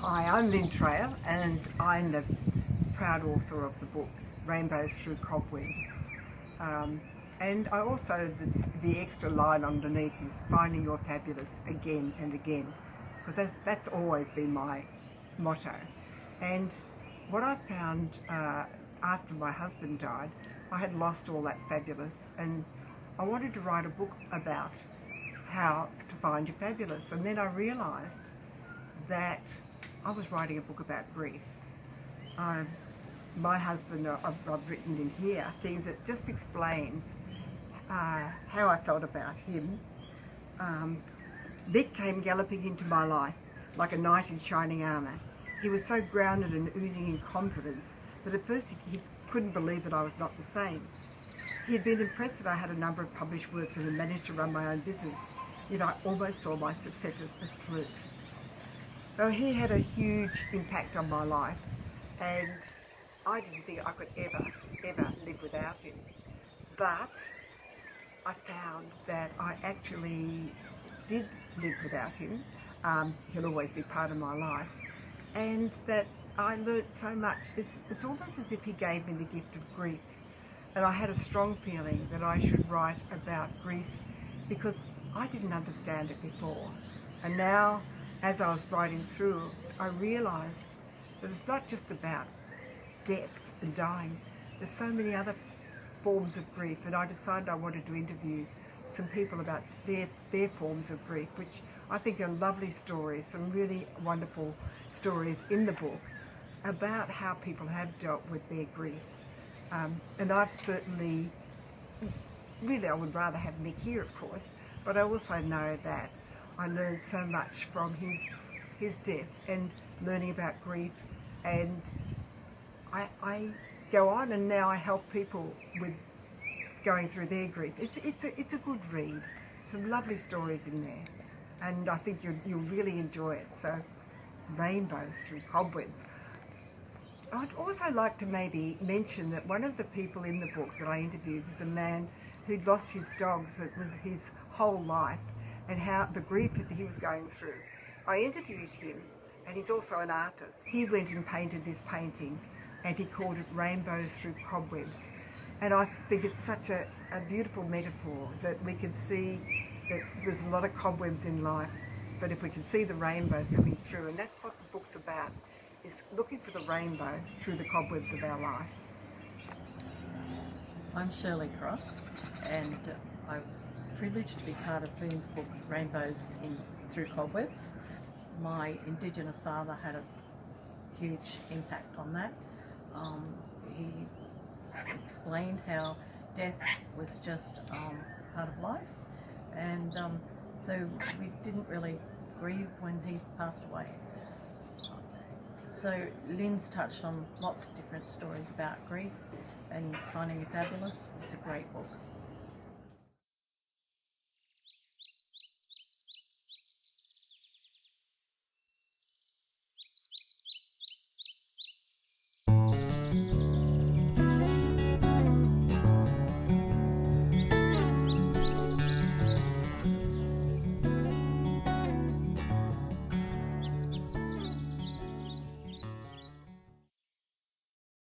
Hi, I'm Lyn Traill and I'm the proud author of the book Rainbows Through Cobwebs. And I also, the extra line underneath is finding your fabulous again and again, because that's always been my motto. And what I found after my husband died, I had lost all that fabulous, and I wanted to write a book about how to find your fabulous. And then I realised that I was writing a book about grief. My husband, I've written in here things that just explains how I felt about him. Vic came galloping into my life like a knight in shining armour. He was so grounded and oozing in confidence that at first he couldn't believe that I was not the same. He had been impressed that I had a number of published works and had managed to run my own business, yet I almost saw my successes as flukes. So he had a huge impact on my life, and I didn't think I could ever live without him. But I found that I actually did live without him. He'll always be part of my life, and that I learnt so much. It's almost as if he gave me the gift of grief, and I had a strong feeling that I should write about grief because I didn't understand it before. And now, as I was writing through, I realised that it's not just about death and dying. There's so many other forms of grief, and I decided I wanted to interview some people about their forms of grief, which I think are lovely stories, some really wonderful stories in the book about how people have dealt with their grief. And I've certainly, really I would rather have Mick here of course, but I also know that I learned so much from his death and learning about grief, and I go on and now I help people with going through their grief. It's a good read. Some lovely stories in there, and I think you'll really enjoy it. So, Rainbows Through Cobwebs. I'd also like to maybe mention that one of the people in the book that I interviewed was a man who'd lost his dogs. It was his whole life, and how the grief that he was going through. I interviewed him, and he's also an artist. He went and painted this painting, and he called it Rainbows Through Cobwebs. And I think it's such a beautiful metaphor that we can see that there's a lot of cobwebs in life, but if we can see the rainbow coming through, and that's what the book's about, is looking for the rainbow through the cobwebs of our life. I'm Shirley Cross, and I'm privileged to be part of Lyn's book Rainbows Through Cobwebs. My Indigenous father had a huge impact on that. He explained how death was just part of life, and so we didn't really grieve when he passed away. So Lyn's touched on lots of different stories about grief and finding your fabulous. It's a great book.